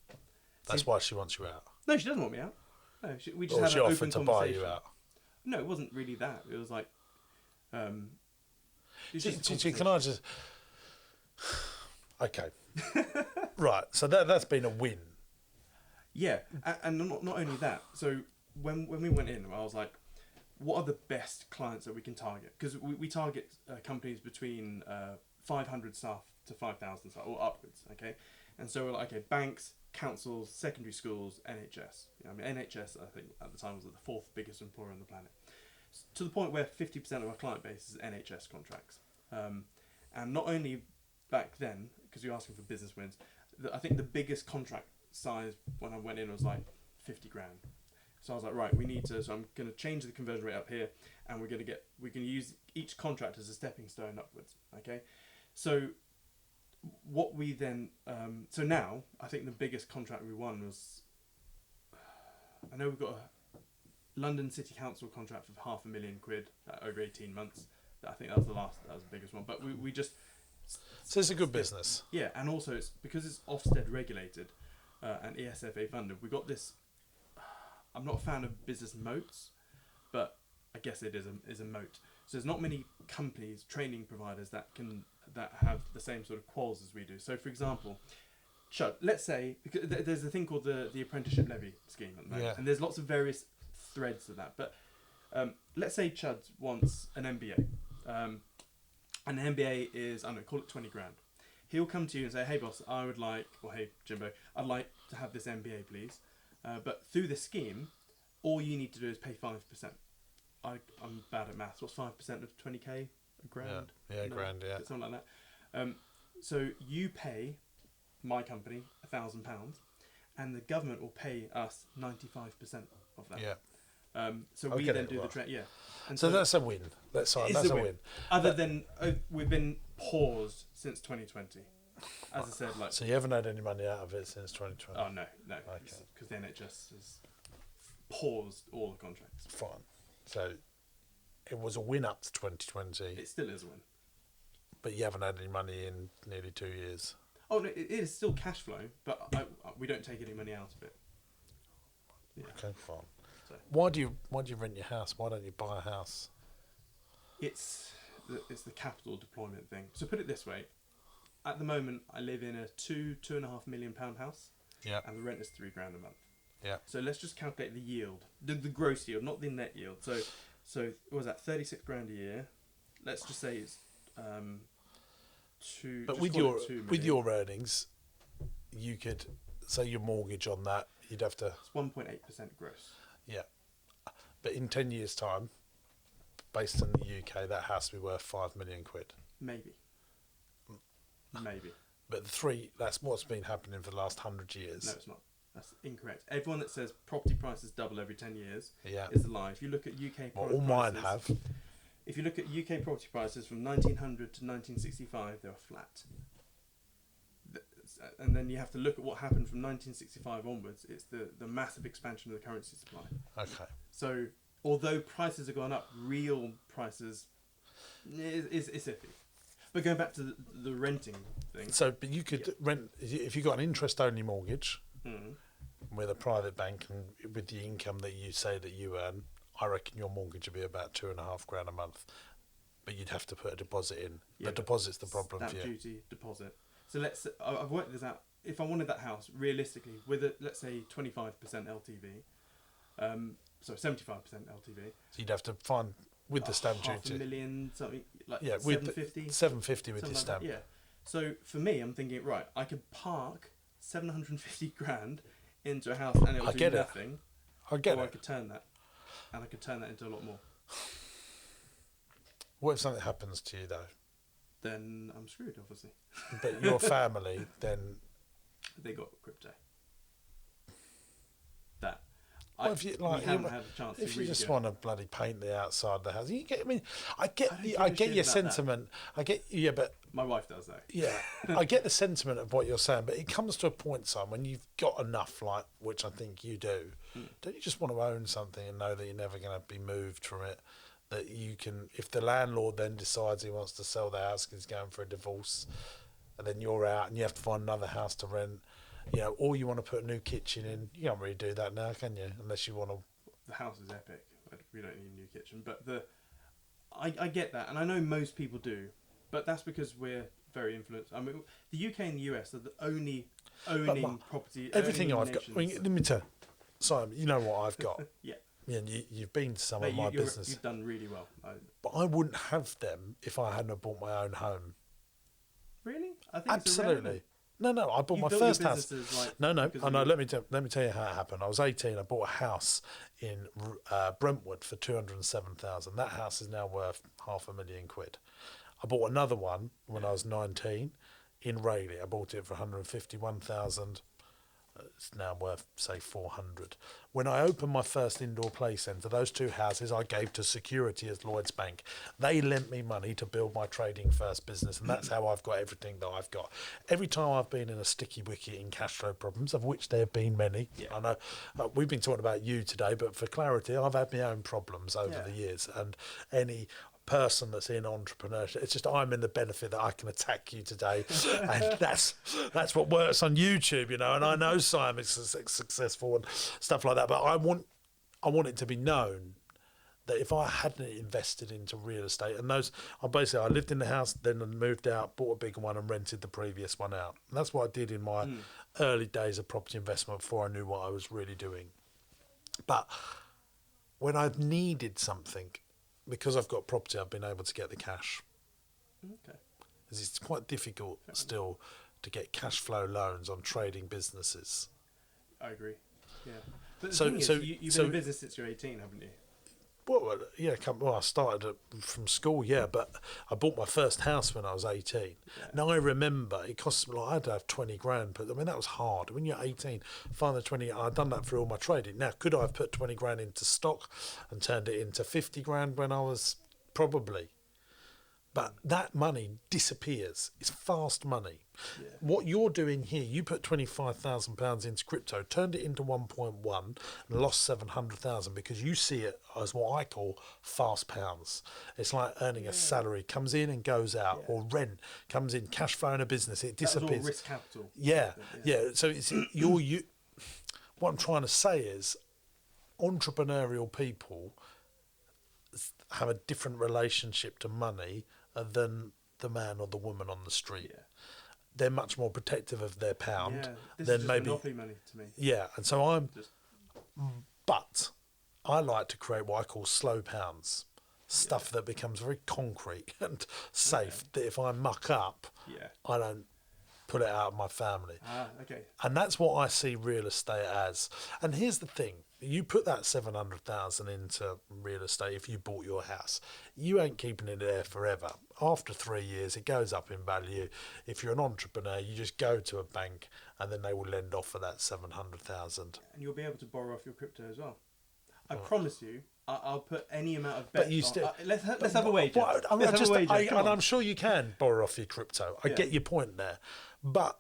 That's why she wants you out. No, she doesn't want me out. No, we just Or had she an offered open to conversation. buy you out. No, it wasn't really that. It was like, it's just a Can I just? Okay. Right. So that's been a win. Yeah, and not only that. So when we went in, I was like, what are the best clients that we can target? Because we target companies between 500 staff to 5,000 staff or upwards. Okay, and so we're like, okay, banks, councils, secondary schools, NHS. I mean, NHS I think at the time was the 4th biggest employer on the planet. To the point where 50% of our client base is NHS contracts. And not only back then, because you're asking for business wins, I think the biggest contract size when I went in was like 50 grand. So I was like, right, we need to, so I'm going to change the conversion rate up here, and we're going to use each contract as a stepping stone upwards. Okay. So what we then, so now I think the biggest contract we won was, I know we've got a London City Council contract for £500,000 over 18 months. I think that was the biggest one. But we just. So it's a good business. Yeah, and also it's because it's Ofsted regulated and ESFA funded. We got this. I'm not a fan of business moats, but I guess it is a moat. So there's not many companies, training providers that have the same sort of quals as we do. So for example, let's say because there's a thing called the apprenticeship levy scheme at the moment, and there's lots of various threads of that. But let's say Chud wants an MBA. And an MBA is, I don't know, call it 20 grand. He'll come to you and say, hey boss, I would like, or hey Jimbo, I'd like to have this MBA please. But through the scheme, all you need to do is pay 5%. I'm bad at maths. What's 5% of 20k? A grand? Yeah, grand, yeah. Something like that. So you pay my company £1,000 and the government will pay us 95% of that. Yeah. So we then do the trade, yeah. And so that's a win. That's a win. Other than we've been paused since 2020. As I said, like. So you haven't had any money out of it since 2020? Oh no, because the NHS has paused all the contracts. Fine. So it was a win up to 2020. It still is a win. But you haven't had any money in nearly 2 years. Oh no, it is still cash flow, but we don't take any money out of it. Yeah. Okay, fine. So. Why do you rent your house? Why don't you buy a house? It's the capital deployment thing. So put it this way: at the moment, I live in a £2.5 million house. Yeah. And the rent is £3 grand a month. Yeah. So let's just calculate the yield, the gross yield, not the net yield. So what was that 36 grand a year? Let's just say it's two. But with your earnings, you could say your mortgage on that. You'd have to. It's 1.8% gross. Yeah, but in 10 years' time, based on the UK, that has to be worth £5 million. Maybe. But that's what's been happening for the last 100 years. No, it's not. That's incorrect. Everyone that says property prices double every 10 years is a lie. If you look at UK property all mine have. If you look at UK property prices from 1900 to 1965, they were flat. And then you have to look at what happened from 1965 onwards. It's the massive expansion of the currency supply. Okay. So although prices have gone up, real prices is iffy. But going back to the renting thing. So, but you could rent if you got an interest-only mortgage with a private bank and with the income that you say that you earn. I reckon your mortgage would be about £2.5 grand a month, but you'd have to put a deposit in. The deposit's the problem for you. Stamp duty, deposit. So I've worked this out. If I wanted that house, realistically, with let's say 25% LTV, so 75% LTV. So you'd have to find with the stamp duty. 500,000, something like Yeah, with 750. 750 with the something stamp. like that, yeah. So for me, I'm thinking, right, I could park 750 grand into a house and it'll do nothing. I get or it. I could turn that, and I could turn that into a lot more. What if something happens to you though? Then I'm screwed, obviously. But your family, then They got crypto. what if you like? We haven't had a chance to If you really just go. want to bloody paint the outside of the house, you get. I mean, I get don't the, give I a get shit your about sentiment. I get but My wife does though. yeah, I get the sentiment of what you're saying. But it comes to a point, son, when you've got enough, like which I think you do. Don't you just want to own something and know that you're never going to be moved from it? That you can, if the landlord then decides he wants to sell the house because he's going for a divorce, and then you're out and you have to find another house to rent, you know, or you want to put a new kitchen in, you can't really do that now, can you? Unless you want to. The house is epic. We don't need a new kitchen, but I get that, and I know most people do, but that's because we're very influenced. I mean, the UK and the US are the only owning property. Everything owning I've got. I nations. mean, let me tell you, Simon, you know what I've got. Yeah. Yeah, you've been to some Mate, of my you're- business. You've done really well. But I wouldn't have them if I hadn't have bought my own home. Really? I think it's Absolutely. irrelevant. No, I bought You my built your first house. businesses, like, No, because I of know. your- Let me tell you how it happened. I was 18. I bought a house in Brentwood for 207,000. That house is now worth £500,000. I bought another one when I was 19 in Rayleigh. I bought it for 151,000. It's now worth, say, 400. When I opened my first indoor play centre, those two houses I gave to security as Lloyds Bank. They lent me money to build my trading first business, and that's how I've got everything that I've got. Every time I've been in a sticky wicket in cash flow problems, of which there have been many, Yeah. I know we've been talking about you today, but for clarity, I've had my own problems over Yeah. the years, and any person that's in entrepreneurship, it's just I'm in the benefit that I can attack you today, and that's what works on YouTube, you know. And I know Simon's successful and stuff like that, but I want it to be known that if I hadn't invested into real estate, and I lived in the house, then moved out, bought a bigger one, and rented the previous one out. And that's what I did in my early days of property investment before I knew what I was really doing. But when I've needed something, because I've got property, I've been able to get the cash. Okay. Because it's quite difficult still to get cash flow loans on trading businesses. I agree. Yeah. But the So- thing is, so- you've so- been in business since you're 18, haven't you? Well, yeah, I started from school, yeah, but I bought my first house when I was 18. Yeah. Now I remember it cost me, I had to have 20 grand, but I mean, that was hard. When you're 18, find the 20, I'd done that for all my trading. Now, could I have put 20 grand into stock and turned it into 50 grand when I was probably? But that money disappears. It's fast money. Yeah. What you're doing here, you put £25,000 into crypto, turned it into 1.1 and lost 700,000 because you see it as what I call fast pounds. It's like earning a salary, comes in and goes out, or rent comes in, cash flow in a business, it That was disappears. all risk capital. Yeah. So it's you. What I'm trying to say is, entrepreneurial people have a different relationship to money than the man or the woman on the street. Yeah. They're much more protective of their pound Yeah. This than is just maybe. monopoly money to me. Yeah, and so Just but I like to create what I call slow pounds, stuff that becomes very concrete and safe. That if I muck up, yeah. I don't put it out of my family. Okay. And that's what I see real estate as. And here's the thing. You put that 700,000 into real estate if you bought your house. You ain't keeping it there forever. After 3 years, it goes up in value. If you're an entrepreneur, you just go to a bank and then they will lend off for that 700,000. And you'll be able to borrow off your crypto as well. I promise you, I'll put any amount of But bet. you on- still- let's have a wager. Well, I mean, Let's have a wager. Come and on. I'm sure you can borrow off your crypto. I Yeah. get your point there. But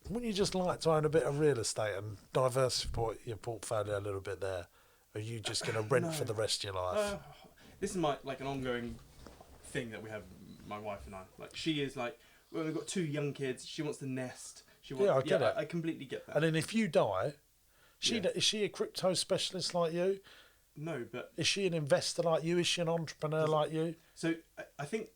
wouldn't you just like to own a bit of real estate and diversify your portfolio a little bit there? Or are you just going to rent No. for the rest of your life? This is like an ongoing thing that we have, my wife and I. Like, she is like, well, we've got 2 young kids. She wants to nest. She wants, I get it. I completely get that. And then if you die, Yeah. is she a crypto specialist like you? No, but Is she an investor like you? Is she an entrepreneur like you? so I think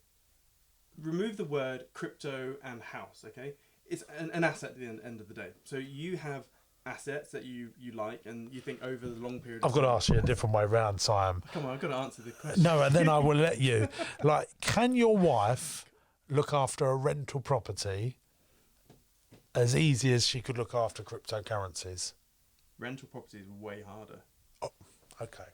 remove the word crypto and house. Okay, it's an asset at the end of the day. So you have assets that you like and you think over the long period. I've got to ask you a different way round, Siam. Come on, I've got to answer the question. No, and then I will let you. Like, can your wife look after a rental property as easy as she could look after cryptocurrencies? Rental property is way harder. Oh, okay.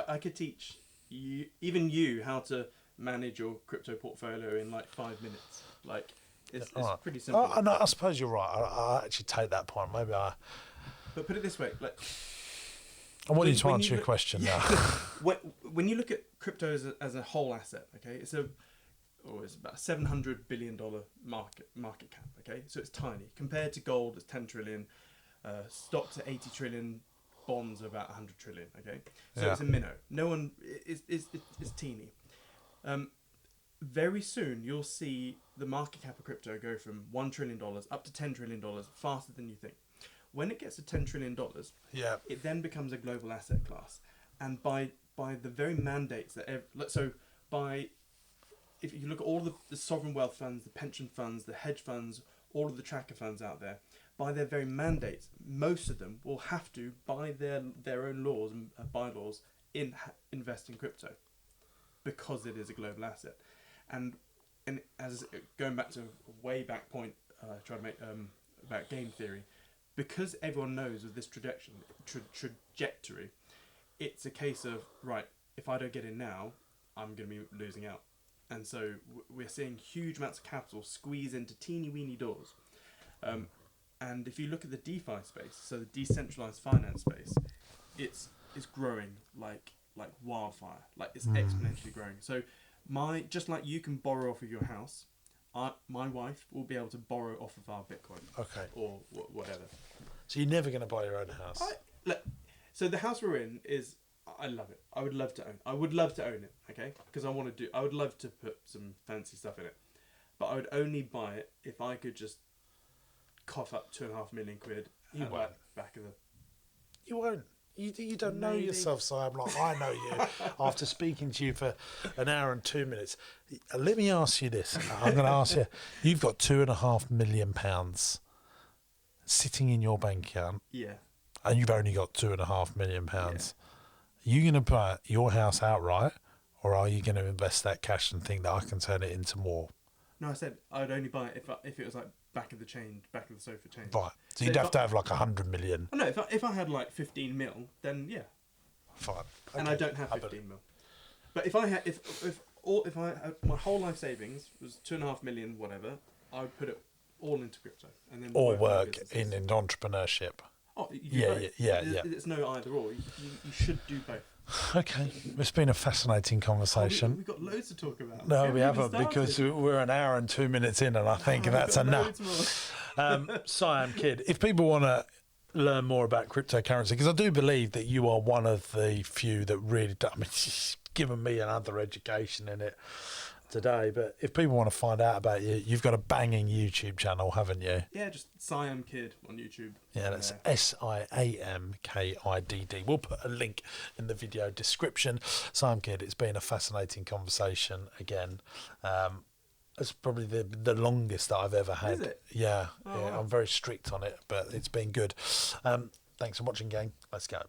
I could teach you, even you, how to manage your crypto portfolio in like 5 minutes. Like, it's Right. pretty simple. Oh, no, I suppose you're right. I actually take that point. Maybe I... But put it this way, like, I want you to when answer you your question now. when you look at crypto as a whole asset, okay, it's about a $700 billion market cap, okay, so it's tiny compared to gold. It's 10 trillion, stocks at 80 trillion, bonds are about 100 trillion, okay, so Yeah. it's a minnow. No one is teeny. Very soon you'll see the market cap of crypto go from $1 trillion up to $10 trillion faster than you think. When it gets to $10 trillion, Yeah. it then becomes a global asset class. And by the very mandates that... If you look at all the sovereign wealth funds, the pension funds, the hedge funds, all of the tracker funds out there, by their very mandates, most of them will have to, by their own laws and bylaws, invest in crypto because it is a global asset. And as going back to a way back point, trying to make about game theory, because everyone knows of this trajectory, it's a case of, right, if I don't get in now, I'm going to be losing out. And so we're seeing huge amounts of capital squeeze into teeny weeny doors. And if you look at the DeFi space, so the decentralized finance space, it's growing like wildfire. Like, it's exponentially growing. So just like you can borrow off of your house, my wife will be able to borrow off of our Bitcoin. Okay. Or whatever. So you're never going to buy your own house? So the house we're in is, I love it. I would love to own it, okay? Because I would love to put some fancy stuff in it. But I would only buy it if I could just cough up 2.5 million quid You at won't. the back of the... You won't. You don't know Maybe. yourself, Siam, like I know you after speaking to you for an hour and 2 minutes. Let me ask you this. I'm going to ask you. You've got £2.5 million sitting in your bank account, Yeah. and you've only got £2.5 million. Are you going to buy your house outright, or are you going to invest that cash and think that I can turn it into more? No, I said I would only buy it if it was like back of the sofa change. Right. So you'd have to have like 100 million. Oh, no, if I had like 15 mil, then yeah. Fine. And I don't have 15 mil. But if I had my whole life savings was 2.5 million, whatever, I would put it all into crypto and then Or my work businesses. in entrepreneurship. Oh, you do Yeah, both. yeah. It's no either or. You should do both. Okay. It's been a fascinating conversation. We've got loads to talk about. No, we haven't haven't, even because started. we're an hour and 2 minutes in, and I think We've that's got enough. loads more. Siam Kidd, if people want to learn more about cryptocurrency, because I do believe that you are one of the few that really, I mean, she's given me another education in it today, but if people want to find out about you, you've got a banging YouTube channel, haven't you? Yeah, just Siam Kidd on YouTube. Yeah, that's SIAMKIDD. We'll put a link in the video description. Siam Kidd, it's been a fascinating conversation again. It's probably the longest that I've ever had. Is it? Yeah, Oh, yeah. wow. I'm very strict on it, but it's been good. Thanks for watching, gang. Let's go.